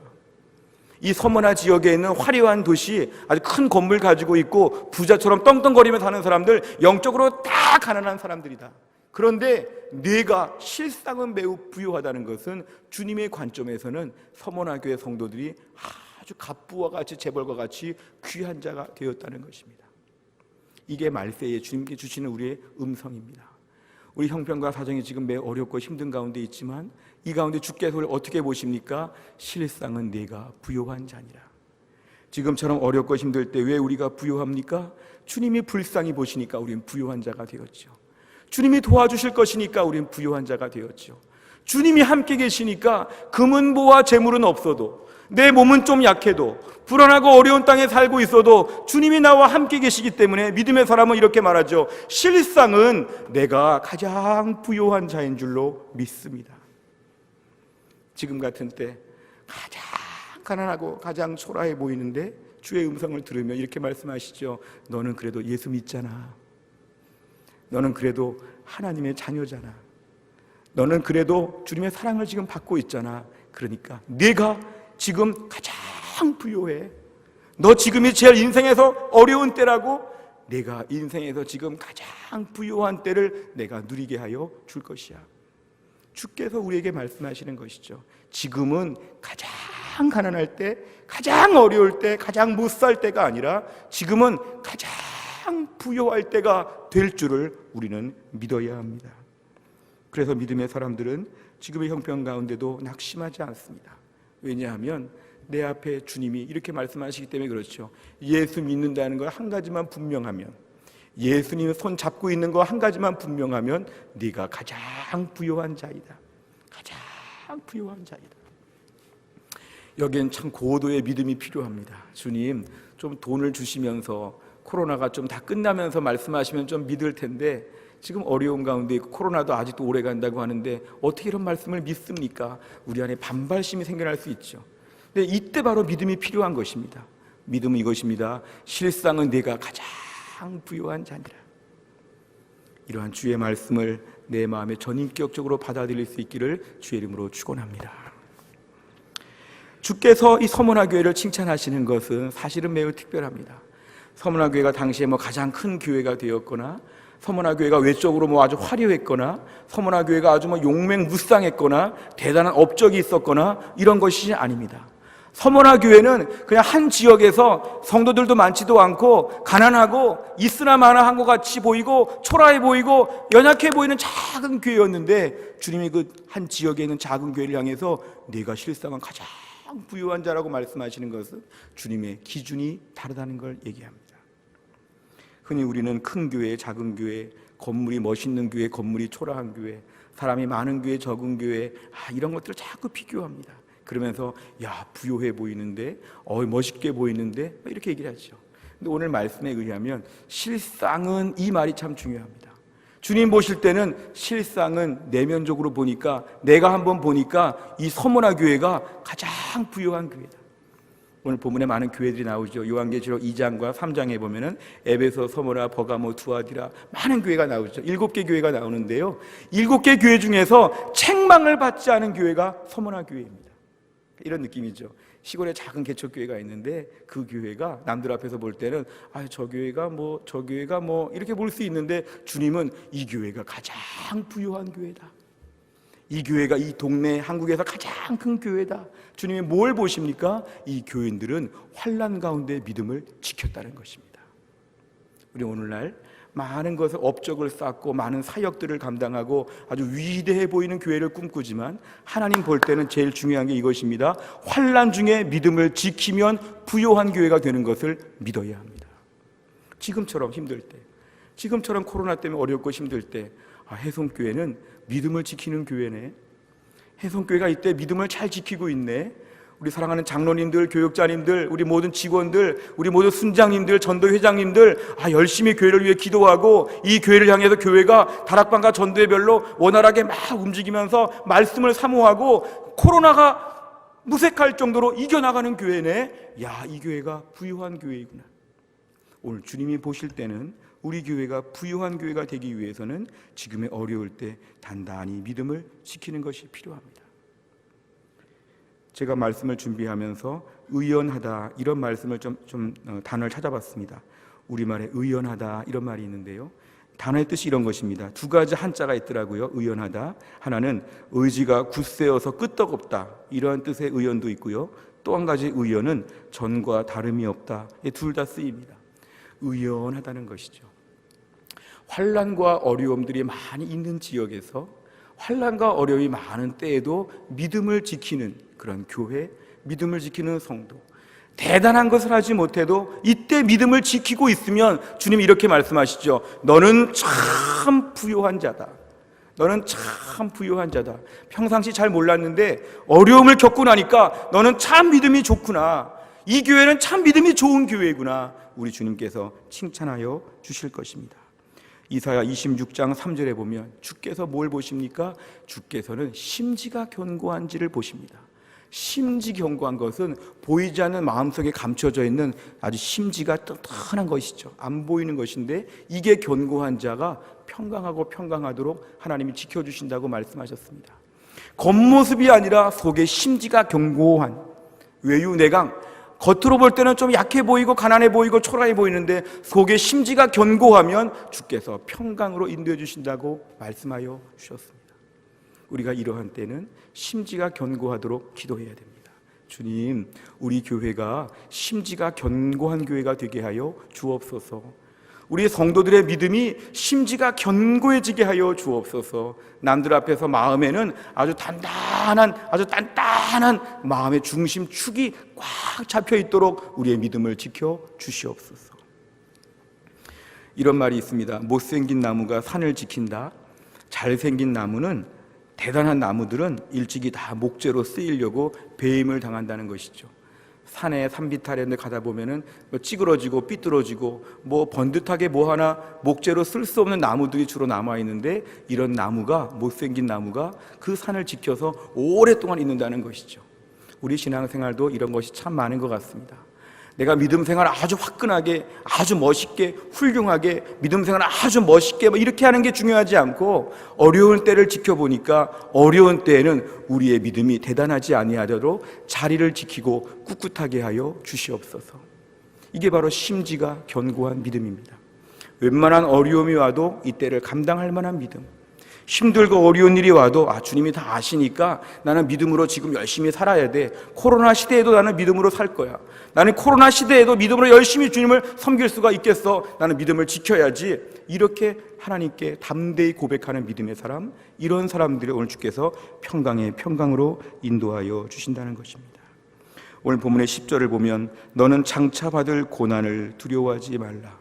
이 서머나 지역에 있는 화려한 도시, 아주 큰 건물 가지고 있고 부자처럼 떵떵거리며 사는 사람들, 영적으로 다 가난한 사람들이다. 그런데 네가 실상은 매우 부유하다는 것은 주님의 관점에서는 서머나 교회 성도들이 아주 갑부와 같이 재벌과 같이 귀한 자가 되었다는 것입니다. 이게 말세에 주님께 주시는 우리의 음성입니다. 우리 형편과 사정이 지금 매우 어렵고 힘든 가운데 있지만 이 가운데 주께서 우리를 어떻게 보십니까? 실상은 네가 부요한 자니라. 지금처럼 어렵고 힘들 때 왜 우리가 부요합니까? 주님이 불쌍히 보시니까 우리는 부요한 자가 되었죠. 주님이 도와주실 것이니까 우리는 부요한 자가 되었죠. 주님이 함께 계시니까 금은보와 재물은 없어도 내 몸은 좀 약해도 불안하고 어려운 땅에 살고 있어도 주님이 나와 함께 계시기 때문에 믿음의 사람은 이렇게 말하죠. 실상은 내가 가장 부요한 자인 줄로 믿습니다. 지금 같은 때 가장 가난하고 가장 초라해 보이는데 주의 음성을 들으며 이렇게 말씀하시죠. 너는 그래도 예수 믿잖아. 너는 그래도 하나님의 자녀잖아. 너는 그래도 주님의 사랑을 지금 받고 있잖아. 그러니까 네가 지금 가장 부요해. 너 지금이 제일 인생에서 어려운 때라고 내가 인생에서 지금 가장 부요한 때를 내가 누리게 하여 줄 것이야. 주께서 우리에게 말씀하시는 것이죠. 지금은 가장 가장 가난할 때, 가장 어려울 때, 가장 못 살 때가 아니라 지금은 가장 부여할 때가 될 줄을 우리는 믿어야 합니다. 그래서 믿음의 사람들은 지금의 형편 가운데도 낙심하지 않습니다. 왜냐하면 내 앞에 주님이 이렇게 말씀하시기 때문에 그렇죠. 예수 믿는다는 걸 한 가지만 분명하면, 예수님 손 잡고 있는 거 한 가지만 분명하면 네가 가장 부요한 자이다. 가장 부요한 자이다. 여기엔 참 고도의 믿음이 필요합니다. 주님 좀 돈을 주시면서 코로나가 좀 다 끝나면서 말씀하시면 좀 믿을 텐데 지금 어려운 가운데 있고 코로나도 아직도 오래 간다고 하는데 어떻게 이런 말씀을 믿습니까? 우리 안에 반발심이 생겨날 수 있죠. 근데 이때 바로 믿음이 필요한 것입니다. 믿음은 이것입니다. 실상은 내가 가장 부요한 자니라. 이러한 주의 말씀을 내 마음에 전인격적으로 받아들일 수 있기를 주의 이름으로 축원합니다. 주께서 이 서문화 교회를 칭찬하시는 것은 사실은 매우 특별합니다. 서문화 교회가 당시에 가장 큰 교회가 되었거나, 서문화 교회가 외적으로 아주 화려했거나, 서문화 교회가 아주 용맹무쌍했거나 대단한 업적이 있었거나 이런 것이 아닙니다. 서문화 교회는 그냥 한 지역에서 성도들도 많지도 않고 가난하고 있으나 마나 한 것 같이 보이고 초라해 보이고 연약해 보이는 작은 교회였는데 주님이 그 한 지역에 있는 작은 교회를 향해서 네가 실상은 가장 부유한 자라고 말씀하시는 것은 주님의 기준이 다르다는 걸 얘기합니다. 흔히 우리는 큰 교회, 작은 교회, 건물이 멋있는 교회, 건물이 초라한 교회, 사람이 많은 교회, 적은 교회, 이런 것들을 자꾸 비교합니다. 그러면서 야 부요해 보이는데, 멋있게 보이는데 이렇게 얘기를 하죠. 근데 오늘 말씀에 의하면 실상은, 이 말이 참 중요합니다. 주님 보실 때는 실상은 내면적으로 보니까, 내가 한번 보니까 이 서문화 교회가 가장 부요한 교회다. 오늘 본문에 많은 교회들이 나오죠. 요한계시록 2장과 3장에 보면은 에베소, 서문화, 버가모, 두아디라 많은 교회가 나오죠. 7개 교회가 나오는데요, 7개 교회 중에서 책망을 받지 않은 교회가 서문화 교회입니다. 이런 느낌이죠. 시골에 작은 개척교회가 있는데 그 교회가 남들 앞에서 볼 때는 저 교회가 저 교회가 이렇게 볼 수 있는데 주님은 이 교회가 가장 부요한 교회다. 이 교회가 이 동네 한국에서 가장 큰 교회다. 주님이 뭘 보십니까? 이 교인들은 환난 가운데 믿음을 지켰다는 것입니다. 우리 오늘날 많은 것을 업적을 쌓고 많은 사역들을 감당하고 아주 위대해 보이는 교회를 꿈꾸지만 하나님 볼 때는 제일 중요한 게 이것입니다. 환난 중에 믿음을 지키면 부요한 교회가 되는 것을 믿어야 합니다. 지금처럼 힘들 때, 지금처럼 코로나 때문에 어렵고 힘들 때 해송교회는 믿음을 지키는 교회네, 해송교회가 이때 믿음을 잘 지키고 있네, 우리 사랑하는 장로님들, 교육자님들, 우리 모든 직원들, 우리 모든 순장님들, 전도회장님들 열심히 교회를 위해 기도하고 이 교회를 향해서 교회가 다락방과 전도회별로 원활하게 막 움직이면서 말씀을 사모하고 코로나가 무색할 정도로 이겨나가는 교회네. 이 교회가 부유한 교회이구나. 오늘 주님이 보실 때는 우리 교회가 부유한 교회가 되기 위해서는 지금의 어려울 때 단단히 믿음을 지키는 것이 필요합니다. 제가 말씀을 준비하면서 의연하다 이런 말씀을 단어를 찾아봤습니다. 우리말에 의연하다 이런 말이 있는데요, 단어의 뜻이 이런 것입니다. 두 가지 한자가 있더라고요. 의연하다, 하나는 의지가 굳세어서 끄떡없다 이런 뜻의 의연도 있고요, 또 한 가지 의연은 전과 다름이 없다, 둘 다 쓰입니다. 의연하다는 것이죠. 환난과 어려움들이 많이 있는 지역에서 환난과 어려움이 많은 때에도 믿음을 지키는 그런 교회, 믿음을 지키는 성도, 대단한 것을 하지 못해도 이때 믿음을 지키고 있으면 주님이 이렇게 말씀하시죠. 너는 참 부요한 자다. 너는 참 부요한 자다. 평상시 잘 몰랐는데 어려움을 겪고 나니까 너는 참 믿음이 좋구나. 이 교회는 참 믿음이 좋은 교회구나. 우리 주님께서 칭찬하여 주실 것입니다. 이사야 26장 3절에 보면 주께서 뭘 보십니까? 주께서는 심지가 견고한지를 보십니다. 심지 견고한 것은 보이지 않는 마음속에 감춰져 있는 아주 심지가 튼튼한 것이죠. 안 보이는 것인데 이게 견고한 자가 평강하고 평강하도록 하나님이 지켜주신다고 말씀하셨습니다. 겉모습이 아니라 속에 심지가 견고한, 외유내강, 겉으로 볼 때는 좀 약해 보이고 가난해 보이고 초라해 보이는데 속에 심지가 견고하면 주께서 평강으로 인도해 주신다고 말씀하여 주셨습니다. 우리가 이러한 때는 심지가 견고하도록 기도해야 됩니다. 주님, 우리 교회가 심지가 견고한 교회가 되게 하여 주옵소서. 우리 성도들의 믿음이 심지가 견고해지게 하여 주옵소서. 남들 앞에서 마음에는 아주 단단한 마음의 중심 축이 꽉 잡혀 있도록 우리의 믿음을 지켜 주시옵소서. 이런 말이 있습니다. 못생긴 나무가 산을 지킨다. 잘생긴 나무는, 대단한 나무들은 일찍이 다 목재로 쓰이려고 배임을 당한다는 것이죠. 산에 산비탈에 가다 보면은 찌그러지고 삐뚤어지고 번듯하게 하나 목재로 쓸 수 없는 나무들이 주로 남아 있는데, 이런 나무가, 못생긴 나무가 그 산을 지켜서 오랫동안 있는다는 것이죠. 우리 신앙생활도 이런 것이 참 많은 것 같습니다. 내가 믿음 생활 아주 화끈하게, 아주 멋있게, 훌륭하게, 믿음 생활 아주 멋있게 이렇게 하는 게 중요하지 않고, 어려운 때를 지켜보니까 어려운 때에는 우리의 믿음이 대단하지 아니하도록 자리를 지키고 꿋꿋하게 하여 주시옵소서. 이게 바로 심지가 견고한 믿음입니다. 웬만한 어려움이 와도 이때를 감당할 만한 믿음. 힘들고 어려운 일이 와도 주님이 다 아시니까 나는 믿음으로 지금 열심히 살아야 돼. 코로나 시대에도 나는 믿음으로 살 거야. 나는 코로나 시대에도 믿음으로 열심히 주님을 섬길 수가 있겠어. 나는 믿음을 지켜야지. 이렇게 하나님께 담대히 고백하는 믿음의 사람, 이런 사람들이 오늘 주께서 평강의 평강으로 인도하여 주신다는 것입니다. 오늘 본문의 10절을 보면 너는 장차 받을 고난을 두려워하지 말라.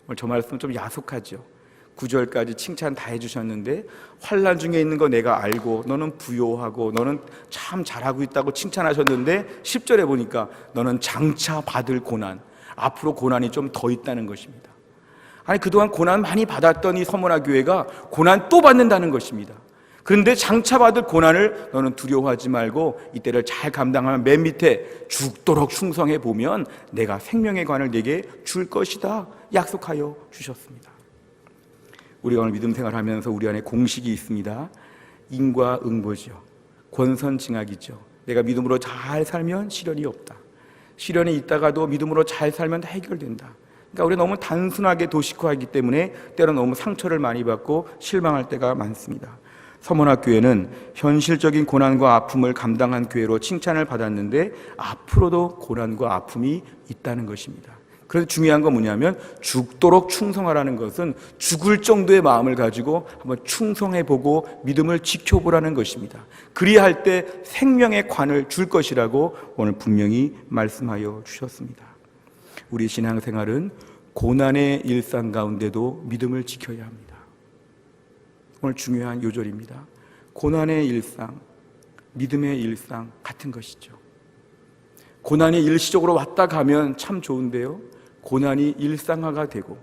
오늘 저 말씀은 좀 야속하죠. 9절까지 칭찬 다 해주셨는데, 환난 중에 있는 거 내가 알고 너는 부요하고 너는 참 잘하고 있다고 칭찬하셨는데, 10절에 보니까 너는 장차 받을 고난, 앞으로 고난이 좀 더 있다는 것입니다. 아니, 그동안 고난 많이 받았던 이 서문화 교회가 고난 또 받는다는 것입니다. 그런데 장차 받을 고난을 너는 두려워하지 말고 이때를 잘 감당하면 맨 밑에 죽도록 충성해 보면 내가 생명의 관을 내게 줄 것이다 약속하여 주셨습니다. 우리가 오늘 믿음 생활하면서 우리 안에 공식이 있습니다. 인과응보죠. 권선징악이죠. 내가 믿음으로 잘 살면 시련이 없다. 시련이 있다가도 믿음으로 잘 살면 다 해결된다. 그러니까 우리가 너무 단순하게 도식화하기 때문에 때로 너무 상처를 많이 받고 실망할 때가 많습니다. 서문학교회는 현실적인 고난과 아픔을 감당한 교회로 칭찬을 받았는데, 앞으로도 고난과 아픔이 있다는 것입니다. 그래서 중요한 건 뭐냐면, 죽도록 충성하라는 것은 죽을 정도의 마음을 가지고 한번 충성해보고 믿음을 지켜보라는 것입니다. 그리할 때 생명의 관을 줄 것이라고 오늘 분명히 말씀하여 주셨습니다. 우리 신앙생활은 고난의 일상 가운데도 믿음을 지켜야 합니다. 오늘 중요한 요절입니다. 고난의 일상, 믿음의 일상 같은 것이죠. 고난이 일시적으로 왔다 가면 참 좋은데요, 고난이 일상화가 되고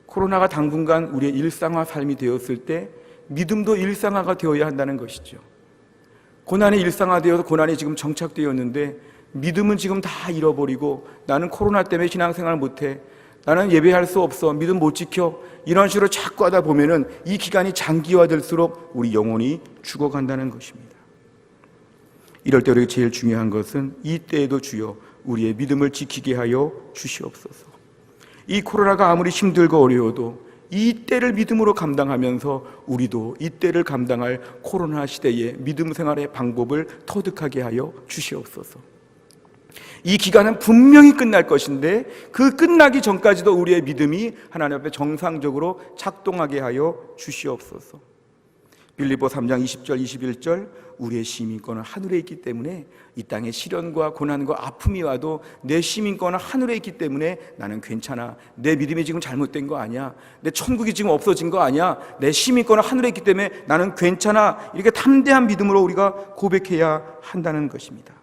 코로나가 당분간 우리의 일상화 삶이 되었을 때 믿음도 일상화가 되어야 한다는 것이죠. 고난이 일상화되어서 고난이 지금 정착되었는데 믿음은 지금 다 잃어버리고, 나는 코로나 때문에 신앙생활 못해, 나는 예배할 수 없어, 믿음 못 지켜, 이런 식으로 자꾸 하다 보면은 이 기간이 장기화될수록 우리 영혼이 죽어간다는 것입니다. 이럴 때 우리가 제일 중요한 것은 이때에도 주여 우리의 믿음을 지키게 하여 주시옵소서. 이 코로나가 아무리 힘들고 어려워도 이때를 믿음으로 감당하면서 우리도 이때를 감당할 코로나 시대의 믿음 생활의 방법을 터득하게 하여 주시옵소서. 이 기간은 분명히 끝날 것인데 그 끝나기 전까지도 우리의 믿음이 하나님 앞에 정상적으로 작동하게 하여 주시옵소서. 빌립보 3장 20절 21절 우리의 시민권은 하늘에 있기 때문에 이 땅에 시련과 고난과 아픔이 와도 내 시민권은 하늘에 있기 때문에 나는 괜찮아, 내 믿음이 지금 잘못된 거 아니야, 내 천국이 지금 없어진 거 아니야, 내 시민권은 하늘에 있기 때문에 나는 괜찮아, 이렇게 담대한 믿음으로 우리가 고백해야 한다는 것입니다.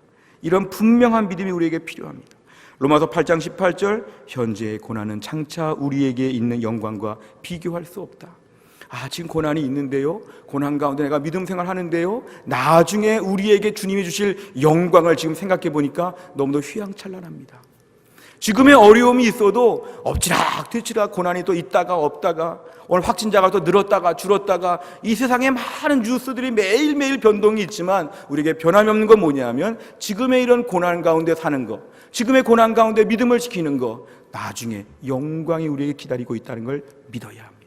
이런 분명한 믿음이 우리에게 필요합니다. 로마서 8장 18절 현재의 고난은 장차 우리에게 있는 영광과 비교할 수 없다. 지금 고난이 있는데요, 고난 가운데 내가 믿음 생활 하는데요, 나중에 우리에게 주님이 주실 영광을 지금 생각해 보니까 너무도 휘황찬란합니다. 지금의 어려움이 있어도 엎치락 뒤치락 고난이 또 있다가 없다가, 오늘 확진자가 또 늘었다가 줄었다가, 이 세상에 많은 뉴스들이 매일매일 변동이 있지만 우리에게 변함이 없는 건 뭐냐면 지금의 이런 고난 가운데 사는 거, 지금의 고난 가운데 믿음을 지키는 거, 나중에 영광이 우리에게 기다리고 있다는 걸 믿어야 합니다.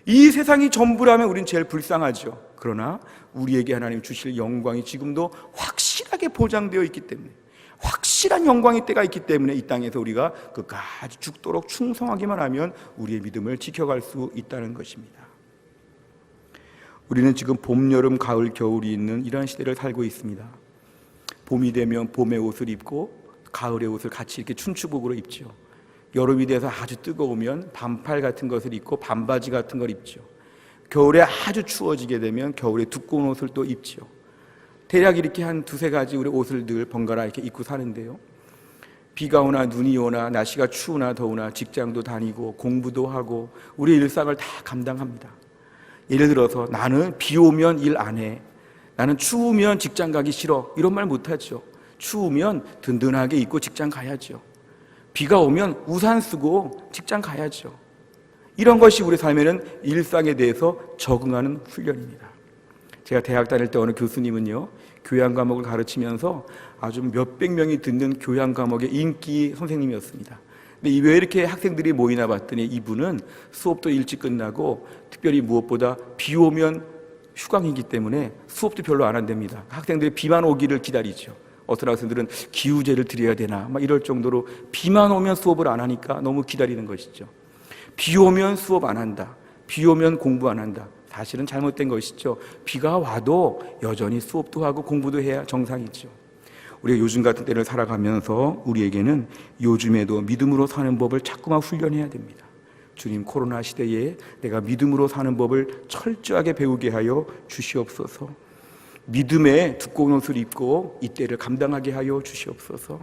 이 세상이 전부라면 우린 제일 불쌍하죠. 그러나 우리에게 하나님 주실 영광이 지금도 확실하게 보장되어 있기 때문에, 확실한 영광의 때가 있기 때문에 이 땅에서 우리가 끝까지 죽도록 충성하기만 하면 우리의 믿음을 지켜갈 수 있다는 것입니다. 우리는 지금 봄, 여름, 가을, 겨울이 있는 이런 시대를 살고 있습니다. 봄이 되면 봄의 옷을 입고 가을의 옷을 같이 이렇게 춘추복으로 입죠. 여름이 돼서 아주 뜨거우면 반팔 같은 것을 입고 반바지 같은 걸 입죠. 겨울에 아주 추워지게 되면 겨울에 두꺼운 옷을 또 입죠. 대략 이렇게 한 두세 가지 우리 옷을 늘 번갈아 이렇게 입고 사는데요, 비가 오나 눈이 오나 날씨가 추우나 더우나 직장도 다니고 공부도 하고 우리 일상을 다 감당합니다. 예를 들어서 나는 비 오면 일 안 해, 나는 추우면 직장 가기 싫어, 이런 말 못하죠. 추우면 든든하게 입고 직장 가야죠. 비가 오면 우산 쓰고 직장 가야죠. 이런 것이 우리 삶에는 일상에 대해서 적응하는 훈련입니다. 제가 대학 다닐 때 어느 교수님은요, 교양 과목을 가르치면서 아주 몇백 명이 듣는 교양 과목의 인기 선생님이었습니다. 근데 왜 이렇게 학생들이 모이나 봤더니 이분은 수업도 일찍 끝나고 특별히 무엇보다 비 오면 휴강이기 때문에 수업도 별로 안 한답니다. 학생들이 비만 오기를 기다리죠. 어떤 학생들은 기우제를 드려야 되나 막 이럴 정도로 비만 오면 수업을 안 하니까 너무 기다리는 것이죠. 비 오면 수업 안 한다, 비 오면 공부 안 한다. 사실은 잘못된 것이죠. 비가 와도 여전히 수업도 하고 공부도 해야 정상이죠. 우리가 요즘 같은 때를 살아가면서 우리에게는 요즘에도 믿음으로 사는 법을 자꾸만 훈련해야 됩니다. 주님, 코로나 시대에 내가 믿음으로 사는 법을 철저하게 배우게 하여 주시옵소서. 믿음의 두꺼운 옷을 입고 이 때를 감당하게 하여 주시옵소서.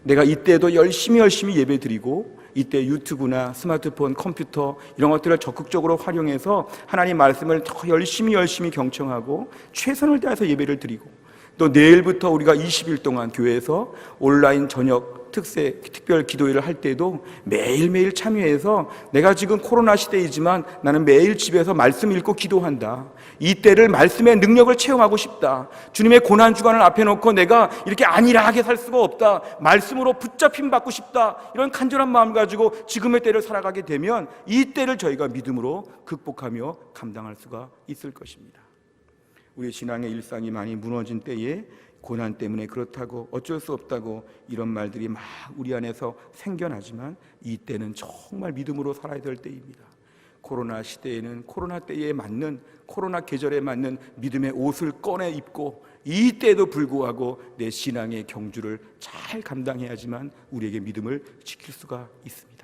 내가 이때도 열심히 예배드리고 이때 유튜브나 스마트폰, 컴퓨터 이런 것들을 적극적으로 활용해서 하나님 말씀을 더 열심히 경청하고 최선을 다해서 예배를 드리고, 또 내일부터 우리가 20일 동안 교회에서 온라인 저녁 특별 기도회를 할 때도 매일매일 참여해서 내가 지금 코로나 시대이지만 나는 매일 집에서 말씀 읽고 기도한다, 이때를 말씀의 능력을 체험하고 싶다, 주님의 고난주간을 앞에 놓고 내가 이렇게 안일하게 살 수가 없다, 말씀으로 붙잡힘 받고 싶다, 이런 간절한 마음 가지고 지금의 때를 살아가게 되면 이 때를 저희가 믿음으로 극복하며 감당할 수가 있을 것입니다. 우리의 신앙의 일상이 많이 무너진 때에 고난 때문에 그렇다고 어쩔 수 없다고 이런 말들이 막 우리 안에서 생겨나지만 이 때는 정말 믿음으로 살아야 될 때입니다. 코로나 시대에는 코로나 때에 맞는, 코로나 계절에 맞는 믿음의 옷을 꺼내 입고 이 때에도 불구하고 내 신앙의 경주를 잘 감당해야지만 우리에게 믿음을 지킬 수가 있습니다.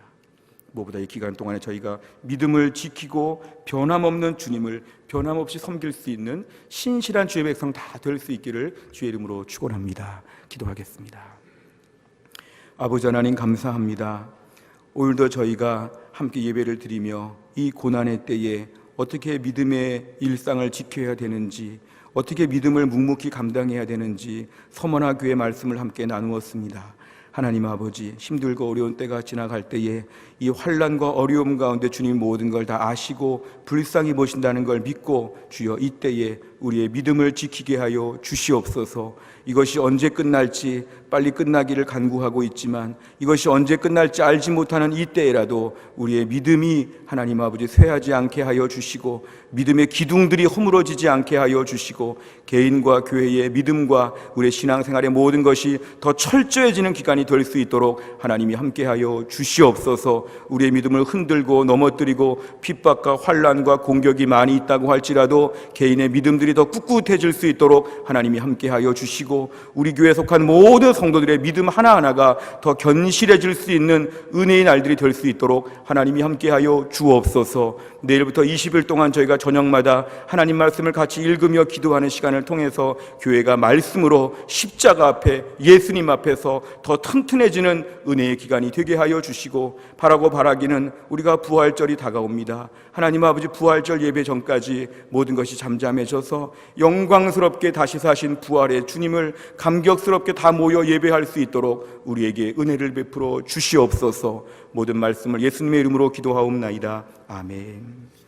무엇보다 이 기간 동안에 저희가 믿음을 지키고 변함없는 주님을 변함없이 섬길 수 있는 신실한 주의 백성 다 될 수 있기를 주의 이름으로 축원합니다. 기도하겠습니다. 아버지 하나님, 감사합니다. 오늘도 저희가 함께 예배를 드리며 이 고난의 때에 어떻게 믿음의 일상을 지켜야 되는지, 어떻게 믿음을 묵묵히 감당해야 되는지 서머나 교회 말씀을 함께 나누었습니다. 하나님 아버지, 힘들고 어려운 때가 지나갈 때에 이 환난과 어려움 가운데 주님 모든 걸 다 아시고 불쌍히 보신다는 걸 믿고 주여 이때에 우리의 믿음을 지키게 하여 주시옵소서. 이것이 언제 끝날지 빨리 끝나기를 간구하고 있지만 이것이 언제 끝날지 알지 못하는 이때에라도 우리의 믿음이 하나님 아버지 쇠하지 않게 하여 주시고 믿음의 기둥들이 허물어지지 않게 하여 주시고 개인과 교회의 믿음과 우리의 신앙생활의 모든 것이 더 철저해지는 기간이 될 수 있도록 하나님이 함께하여 주시옵소서. 우리의 믿음을 흔들고 넘어뜨리고 핍박과 환난과 공격이 많이 있다고 할지라도 개인의 믿음들이 더 꿋꿋해질 수 있도록 하나님이 함께하여 주시고 우리 교회에 속한 모든 성도들의 믿음 하나하나가 더 견실해질 수 있는 은혜의 날들이 될 수 있도록 하나님이 함께하여 주옵소서. 내일부터 20일 동안 저희가 저녁마다 하나님 말씀을 같이 읽으며 기도하는 시간을 통해서 교회가 말씀으로 십자가 앞에 예수님 앞에서 더 튼튼해지는 은혜의 기간이 되게 하여 주시고 바라기는 우리가 부활절이 다가옵니다. 하나님 아버지, 부활절 예배 전까지 모든 것이 잠잠해져서 영광스럽게 다시 사신 부활의 주님을 감격스럽게 다 모여 예배할 수 있도록 우리에게 은혜를 베풀어 주시옵소서. 모든 말씀을 예수님의 이름으로 기도하옵나이다. 아멘.